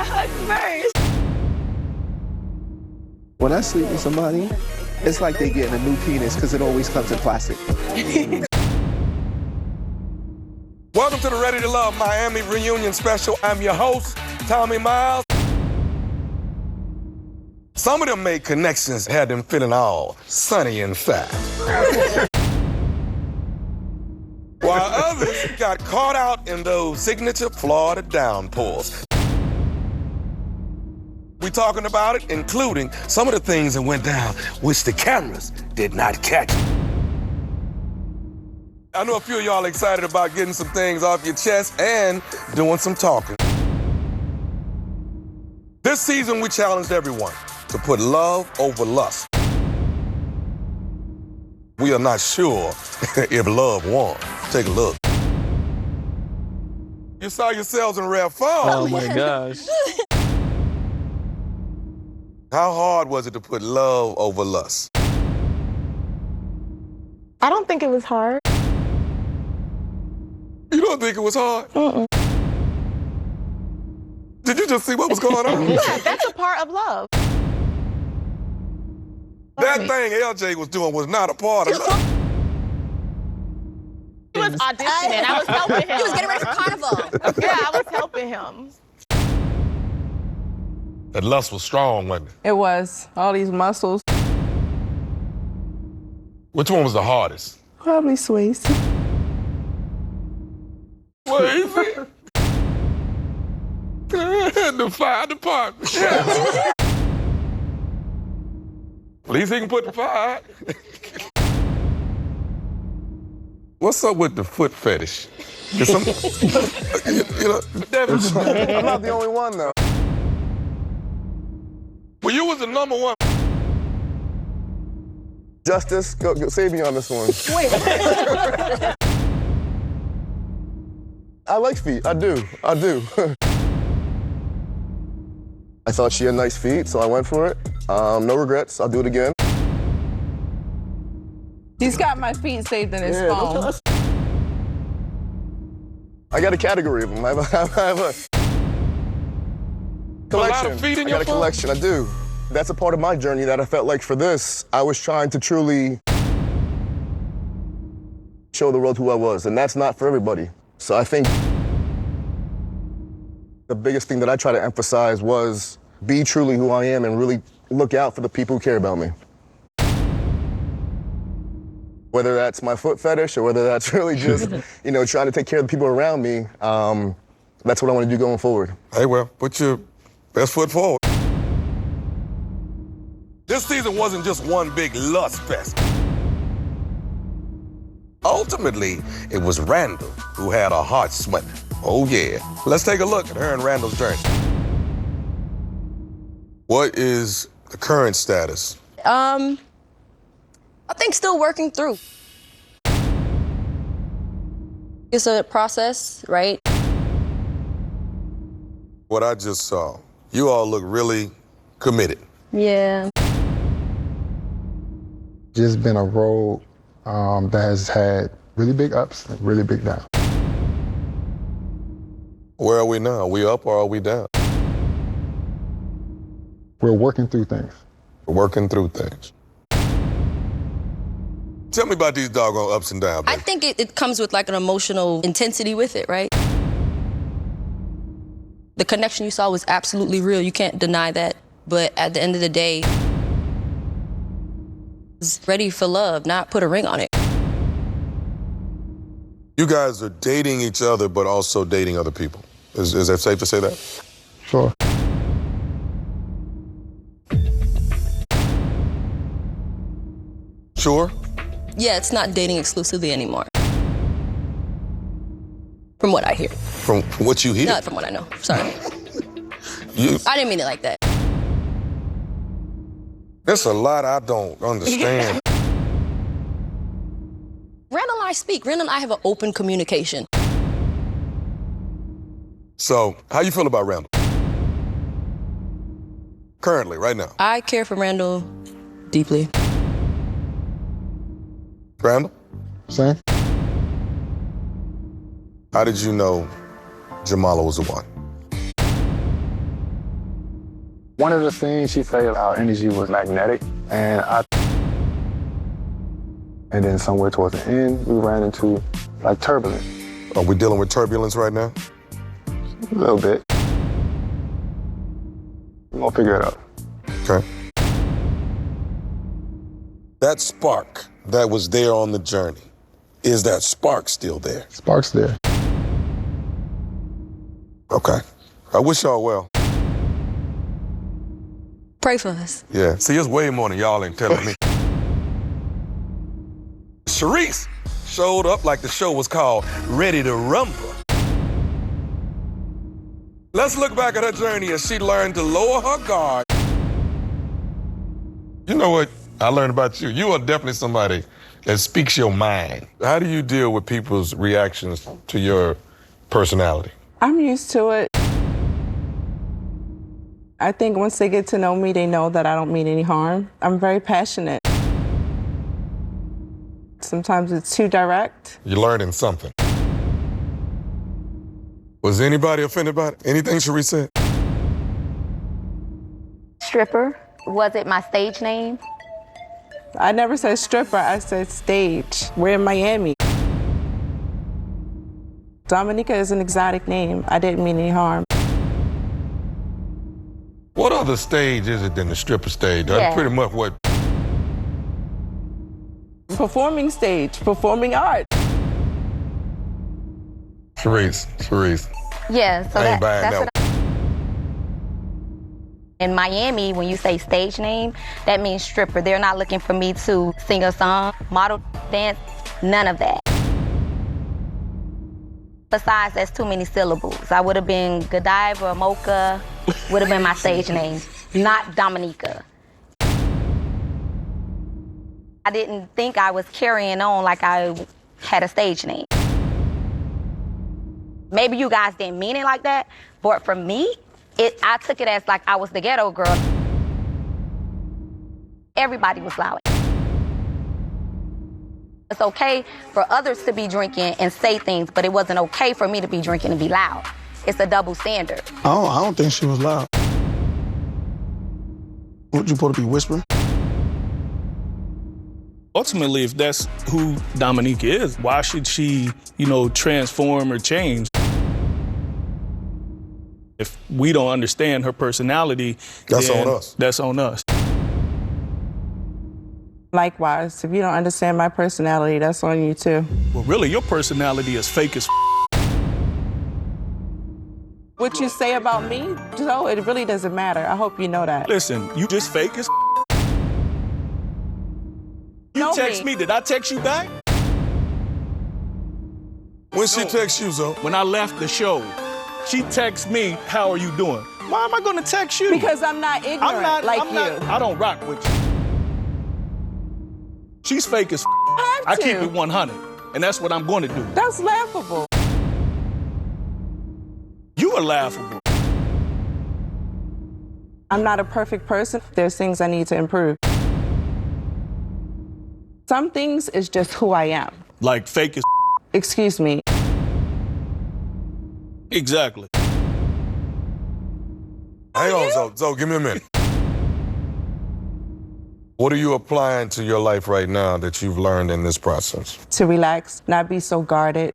a hug first. When I sleep with somebody, it's like they getting a new penis because it always comes in plastic. Welcome to the Ready to Love Miami reunion special. I'm your host, Tommy Miles. Some of them made connections, had them feeling all sunny inside. While others got caught out in those signature Florida downpours. We talking about it, including some of the things that went down, which the cameras did not catch. I know a few of y'all excited about getting some things off your chest and doing some talking. This season, we challenged everyone to put love over lust. We are not sure if love won. Take a look. You saw yourselves in rare form. Oh my gosh. How hard was it to put love over lust? I don't think it was hard. You don't think it was hard? Did you just see what was going on? Yeah, that's a part of love. That thing LJ was doing was not a part of love. He was auditioning. I was helping him. He was getting ready for carnival. Yeah, I was helping him. That lust was strong, wasn't it? It was. All these muscles. Which one was the hardest? Probably Swayze. What is it? The fire department. At least he can put the fire out. What's up with the foot fetish? I'm not the only one, though. Well, you was the number one. Justice, go save me on this one. Wait. I like feet. I do. I thought she had nice feet, so I went for it. No regrets. I'll do it again. He's got my feet saved in his phone. I got a category of them. I have a collection. A lot of feet in your I got a collection. I do. That's a part of my journey that I felt like for this, I was trying to truly show the world who I was, and that's not for everybody. So I think the biggest thing that I try to emphasize was be truly who I am and really look out for the people who care about me. Whether that's my foot fetish or whether that's really just, trying to take care of the people around me, that's what I want to do going forward. Hey, well, put your best foot forward. This season wasn't just one big lust fest. Ultimately, it was Randall who had her heart sweating. Oh, yeah. Let's take a look at her and Randall's journey. What is the current status? I think still working through. It's a process, right? What I just saw, you all look really committed. Yeah. Just been a road that has had really big ups and really big downs. Where are we now? Are we up or are we down? We're working through things. We're working through things. Tell me about these doggone ups and downs, baby. I think it comes with like an emotional intensity with it, right? The connection you saw was absolutely real. You can't deny that. But at the end of the day, is ready for love, not put a ring on it. You guys are dating each other, but also dating other people. Is that safe to say that? Sure. Sure? Yeah, it's not dating exclusively anymore. From what I hear. From what you hear? Not from what I know. Sorry. I didn't mean it like that. There's a lot I don't understand. Randall and I speak. Randall and I have an open communication. So, how you feel about Randall? Currently, right now. I care for Randall deeply. Randall? Same. How did you know Jamala was the one? One of the things she said, our energy was magnetic, and then somewhere towards the end, we ran into like turbulence. Are we dealing with turbulence right now? A little bit. We're gonna figure it out. Okay. That spark that was there on the journey, is that spark still there? Spark's there. Okay. I wish y'all well. Pray for us. Yeah. See, it's way more than y'all ain't telling me. Charisse showed up like the show was called Ready to Rumble. Let's look back at her journey as she learned to lower her guard. You know what I learned about you? You are definitely somebody that speaks your mind. How do you deal with people's reactions to your personality? I'm used to it. I think once they get to know me, they know that I don't mean any harm. I'm very passionate. Sometimes it's too direct. You're learning something. Was anybody offended by it? Anything Charisse said? Stripper. Was it my stage name? I never said stripper, I said stage. We're in Miami. Dominica is an exotic name. I didn't mean any harm. What other stage is it than the stripper stage? That's Yeah. pretty much what. Performing stage, performing art. Charisse. Yeah, so I ain't buying that's that what in Miami, when you say stage name, that means stripper. They're not looking for me to sing a song, model, dance, none of that. Besides, that's too many syllables. I would have been Godiva, Mocha, would have been my stage name, not Dominica. I didn't think I was carrying on like I had a stage name. Maybe you guys didn't mean it like that, but for me, I took it as like I was the ghetto girl. Everybody was loud. It's okay for others to be drinking and say things, but it wasn't okay for me to be drinking and be loud. It's a double standard. I don't think she was loud. What, you supposed to be whispering? Ultimately, if that's who Dominique is, why should she, transform or change? If we don't understand her personality, That's then on us. That's on us. Likewise, if you don't understand my personality, that's on you too. Well, really, your personality is fake as What you say about me, Joe, it really doesn't matter. I hope you know that. Listen, you just fake as You Know text me. Did I text you back? When she texts you, Zoe? When I left the show, she texts me, "How are you doing?" Why am I going to text you? Because I'm not ignorant I don't rock with you. She's fake as I keep it 100, and that's what I'm going to do. That's laughable. You are laughable. I'm not a perfect person. There's things I need to improve. Some things is just who I am. Like fake as Excuse me. Exactly. Hang on, Zoe, give me a minute. What are you applying to your life right now that you've learned in this process? To relax, not be so guarded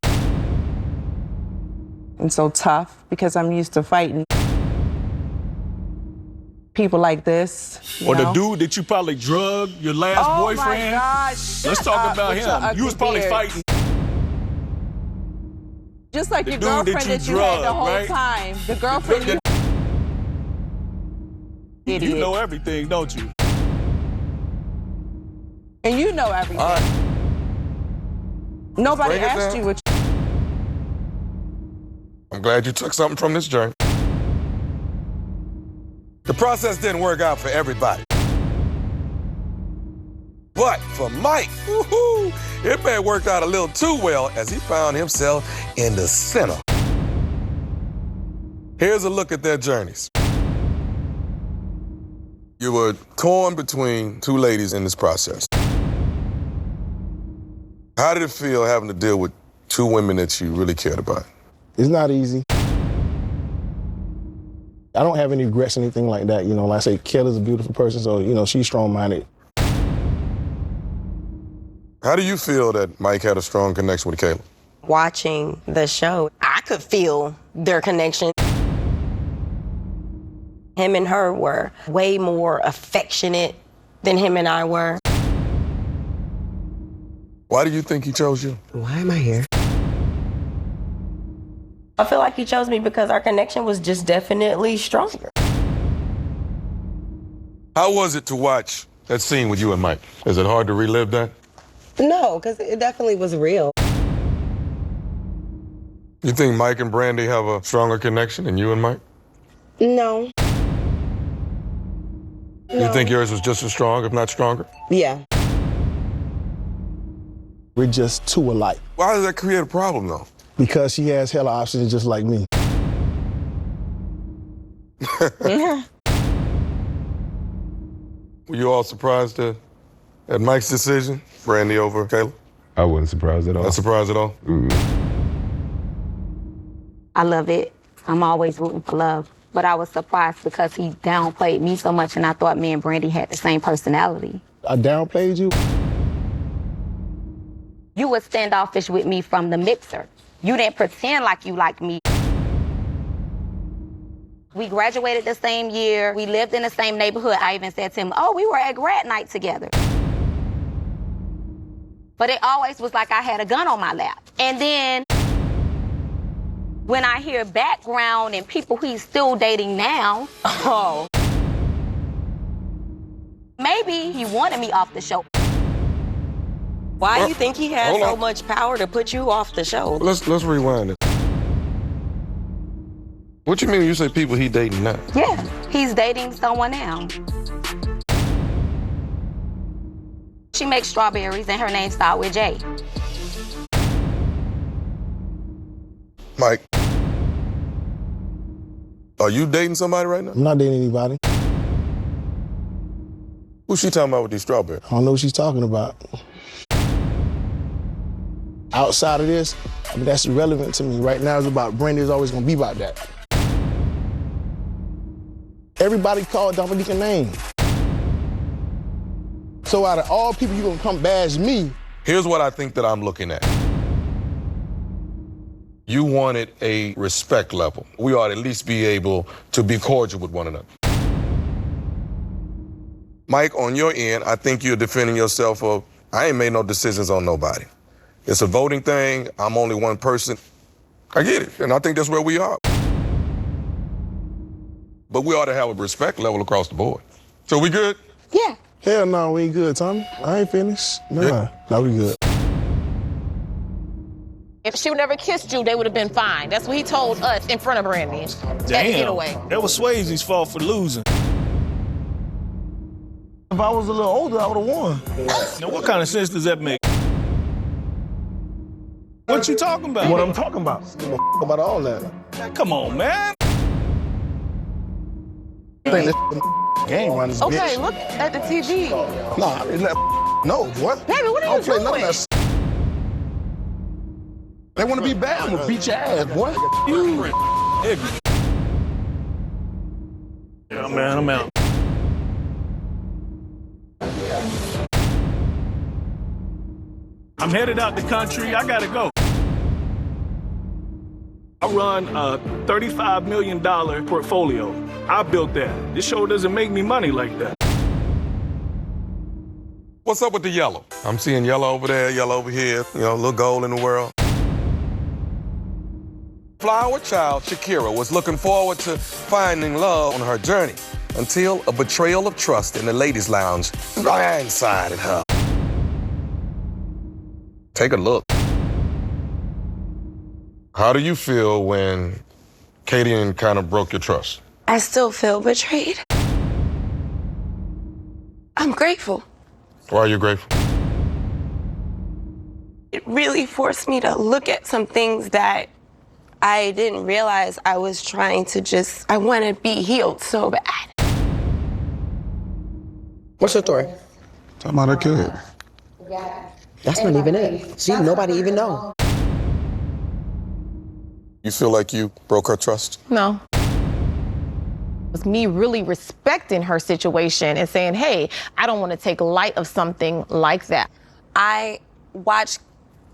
and so tough because I'm used to fighting. People like this. Or the dude that you probably drugged, your last boyfriend. Oh my gosh. Let's talk about him. You was probably fighting. Just like The your dude that girlfriend you that you had the drugged, whole right? time. The girlfriend you idiot. You know everything, don't you? And you know everything. All right. Nobody Bring it asked down. you what I'm glad you took something from this journey. The process didn't work out for everybody. But for Mike, woohoo, it may have worked out a little too well as he found himself in the center. Here's a look at their journeys. You were torn between two ladies in this process. How did it feel having to deal with two women that you really cared about? It's not easy. I don't have any regrets or anything like that. You know, like I say, Kelly's a beautiful person, so, you know, she's strong-minded. How do you feel that Mike had a strong connection with Kayla? Watching the show, I could feel their connection. Him and her were way more affectionate than him and I were. Why do you think he chose you? Why am I here? I feel like he chose me because our connection was just definitely stronger. How was it to watch that scene with you and Mike? Is it hard to relive that? No, because it definitely was real. You think Mike and Brandy have a stronger connection than you and Mike? No. You think yours was just as strong, if not stronger? Yeah. We're just too alike. Why does that create a problem, though? Because she has hella options just like me. Were you all surprised at Mike's decision, Brandy over Kayla? I wasn't surprised at all. Not surprised at all? I love it. I'm always rooting for love. But I was surprised because he downplayed me so much, and I thought me and Brandy had the same personality. I downplayed you? You were standoffish with me from the mixer. You didn't pretend like you liked me. We graduated the same year. We lived in the same neighborhood. I even said to him, oh, we were at grad night together. But it always was like I had a gun on my lap. And then when I hear background and people he's still dating now, oh, maybe he wanted me off the show. Why do you think he has so much power to put you off the show? Let's rewind it. What you mean when you say people he dating now? Yeah, he's dating someone now. She makes strawberries and her name starts with J. Mike, are you dating somebody right now? I'm not dating anybody. Who's she talking about with these strawberries? I don't know what she's talking about. Outside of this, I mean, that's irrelevant to me. Right now, it's about Brandy. It's always gonna be about that. Everybody called Dominique a name. So out of all people, you're gonna come bash me. Here's what I think that I'm looking at. You wanted a respect level. We ought to at least be able to be cordial with one another. Mike, on your end, I think you're defending yourself of, I ain't made no decisions on nobody. It's a voting thing. I'm only one person. I get it, and I think that's where we are. But we ought to have a respect level across the board. So we good? Yeah. Hell no, we ain't good, Tommy. I ain't finished. Nah, no, we good. If she would never kissed you, they would have been fine. That's what he told us in front of Brandy. At the getaway. That was Swayze's fault for losing. If I was a little older, I would have won. Now, what kind of sense does that make? What you talking about? What I'm talking about. Give a about all that. Come on, man. I think this game run this Okay, bitch. look at the TV. Nah, no, what? Baby, what are you Play none of doing? that. They want to be bad. I'm gonna beat your ass, boy. You ignorant. Yeah, man, I'm out. I'm headed out the country. I gotta go. I run a $35 million portfolio. I built that. This show doesn't make me money like that. What's up with the yellow? I'm seeing yellow over there, yellow over here, you know, a little gold in the world. Flower child Shakira was looking forward to finding love on her journey until a betrayal of trust in the ladies' lounge blindsided her. Take a look. How do you feel when Kadian kind of broke your trust? I still feel betrayed. I'm grateful. Why are you grateful? It really forced me to look at some things that I didn't realize I was trying to I want to be healed so bad. What's your story? Talking about her kid. That's not even it. See, nobody even know. You feel like you broke her trust? No. was me really respecting her situation and saying, hey, I don't want to take light of something like that. I watched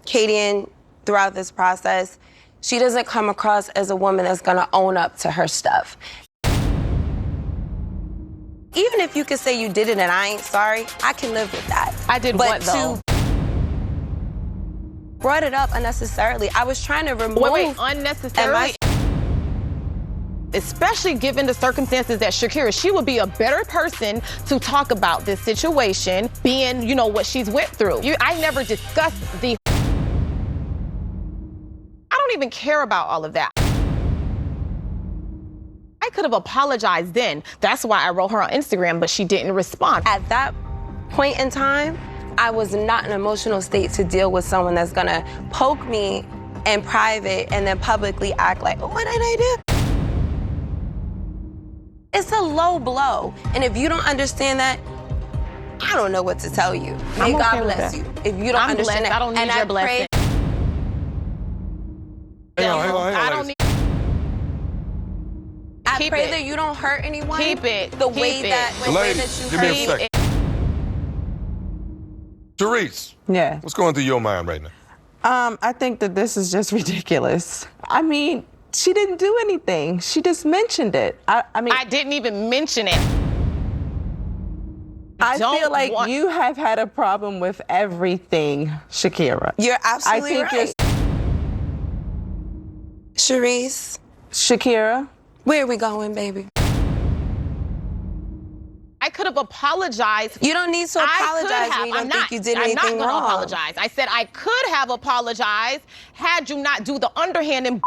Kadian throughout this process. She doesn't come across as a woman that's gonna own up to her stuff. Even if you could say you did it and I ain't sorry, I can live with that. I did but what, though? Brought it up unnecessarily. I was trying to remove... Wait, unnecessarily? Especially given the circumstances that Shakira, she would be a better person to talk about this situation, being, you know, what she's went through. I never discussed the... I don't even care about all of that. I could have apologized then. That's why I wrote her on Instagram, but she didn't respond. At that point in time, I was not in an emotional state to deal with someone that's gonna poke me in private and then publicly act like, oh, what did I do? It's a low blow. And if you don't understand that, I don't know what to tell you. May God bless you. If you don't understand that. I don't need your blessing. Hang on. I don't need... I pray that you don't hurt anyone. Keep it. The way that you give me a second. Charisse. Yeah. What's going through your mind right now? I think that this is just ridiculous. I mean, she didn't do anything. She just mentioned it. I mean, I didn't even mention it. I feel like you have had a problem with everything, Shakira. You're absolutely I think right. Charisse. Shakira. Where are we going, baby? I could have apologized. You don't need to apologize when you don't think you did anything wrong. I'm not going to apologize. I said I could have apologized had you not do the underhanded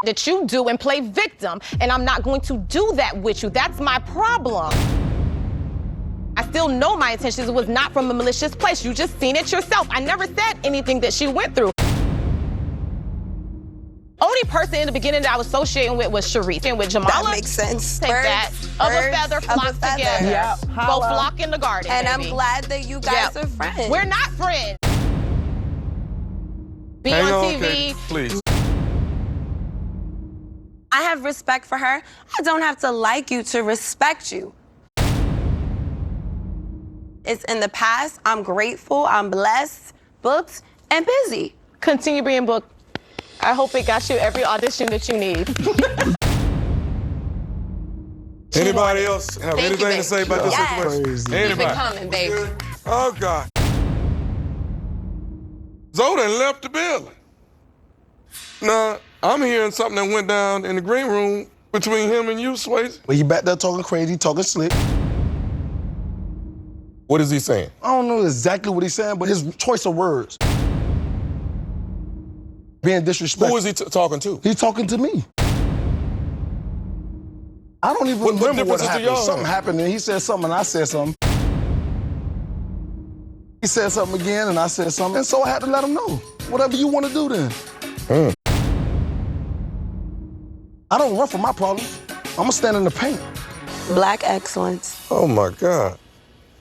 that you do and play victim, and I'm not going to do that with you. That's my problem. I still know my intentions. It was not from a malicious place. You just seen it yourself. I never said anything that she went through. Only person in the beginning that I was associating with was Charisse and with Jamala. That makes sense. Take that. Of a feather flock together. Yep. Go flock in the garden, and baby. I'm glad that you guys are friends. We're not friends. Be Hang on on, TV. Kaden, please. I have respect for her. I don't have to like you to respect you. It's in the past. I'm grateful. I'm blessed, booked, and busy. Continue being booked. I hope it got you every audition that you need. Anybody else have anything to say about this situation? Anybody? Keep it coming, baby. Oh, God. Zoe done left the building. Now, I'm hearing something that went down in the green room between him and you, Swayze. Well, he back there talking crazy, talking slick. What is he saying? I don't know exactly what he's saying, but his choice of words. Being disrespectful. Who is he talking to? He's talking to me. I don't even remember what happened. Something happened and he said something and I said something. He said something again and I said something, and so I had to let him know. Whatever you want to do then. I don't run from my problems. I'm gonna stand in the paint. Black excellence. Oh, my God.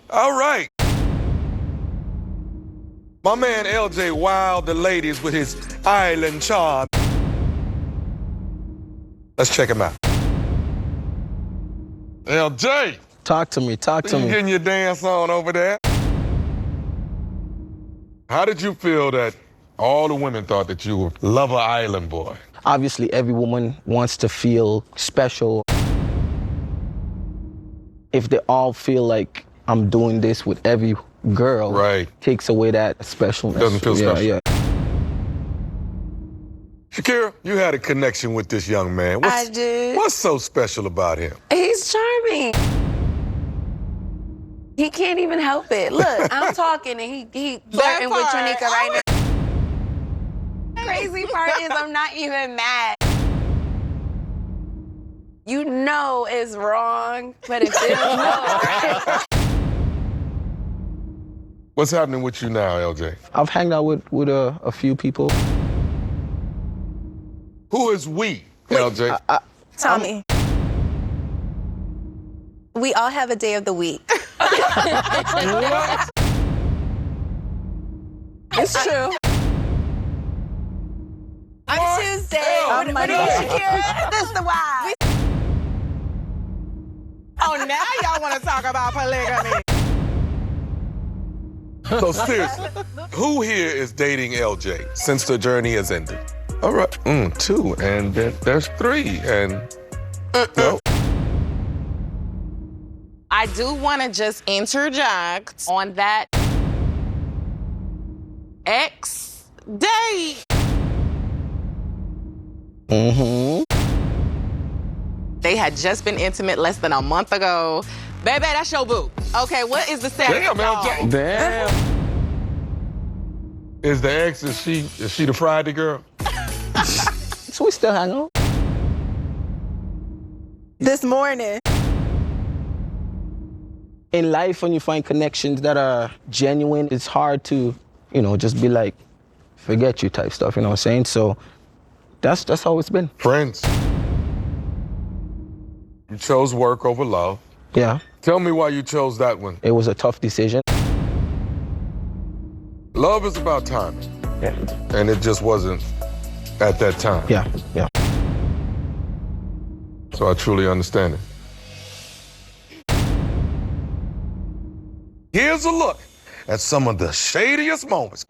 All right. My man LJ wowed the ladies with his island charm. Let's check him out. LJ. Talk to me. You me. getting your dance on over there? How did you feel that all the women thought that you were Lover Island boy? Obviously, every woman wants to feel special. If they all feel like I'm doing this with every girl, takes away that specialness. Doesn't feel special. Yeah. Shakira, you had a connection with this young man. I did. What's so special about him? He's charming. He can't even help it. Look, I'm talking and he flirting with Tranika right now. Crazy part is I'm not even mad. You know it's wrong, but it feels right. What's happening with you now, LJ? I've hanged out with a few people. Who is we, LJ? Tommy. We all have a day of the week. What? It's true. On Tuesday. On Monday. Shakira, this is the why. want to talk about polygamy. So seriously, who here is dating LJ since the journey has ended? All right, 2, and then there's 3, and no. I do want to just interject on that ex-date. They had just been intimate less than a month ago. Baby, that's your boo. Okay, what is the status? Damn, LJ. Damn. Is the ex, is she the Friday girl? So we still hang on. This morning. In life, when you find connections that are genuine, it's hard to, just be like, forget you type stuff, you know what I'm saying? So that's how it's been. Friends. You chose work over love. Yeah. Tell me why you chose that one. It was a tough decision. Love is about timing. Yeah. And it just wasn't at that time. Yeah. So I truly understand it. Here's a look at some of the shadiest moments.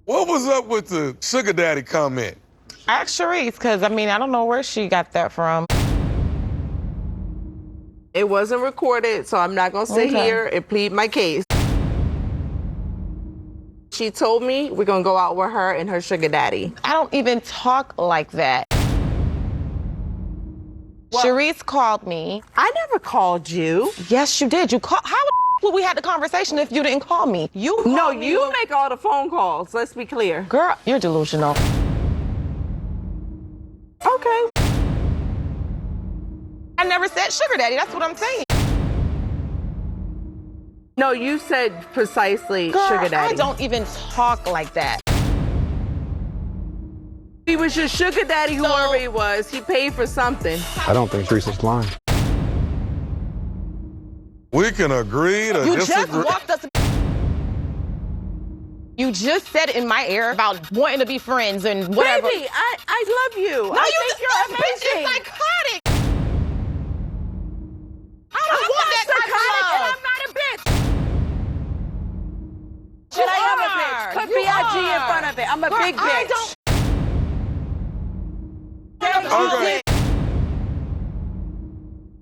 What was up with the sugar daddy comment? Ask Charisse, because, I don't know where she got that from. It wasn't recorded, so I'm not going to sit here and plead my case. She told me we're going to go out with her and her sugar daddy. I don't even talk like that. Charisse called me. I never called you. Yes, you did. You called. How would we had the conversation if you didn't call me? You called me. You make all the phone calls. Let's be clear. Girl, you're delusional. Okay. I never said sugar daddy. That's what I'm saying. No, you said precisely Girl, sugar daddy. I don't even talk like that. He was your sugar daddy, whoever he was. He paid for something. I don't think Charisse is lying. We can agree to You disagree. just walked us. You just said it in my ear about wanting to be friends and whatever. Baby, I love you. No, I you think just you're bitch is amazing. psychotic. I don't want that psychotic type of and love. I'm not a bitch. But I am a bitch. Put B-I-G in front of it. I'm a big bitch. I don't. Okay.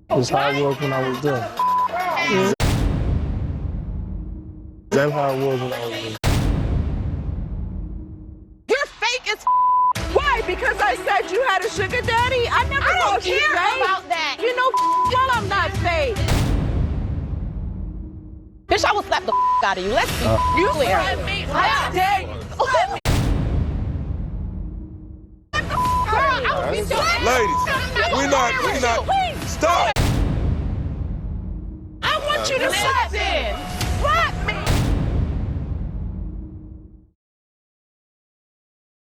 That's how it was when I was there. That's how it was when I was there. You're fake as Why? Because I said you had a sugar daddy? I never I don't called you care fake. about that. You know well I'm not fake. Bitch, I will slap the out of you. Let's be You clear. slap me. How dare you? Slap me. Ladies, we not. Stop. I want you to slap me. Slap me.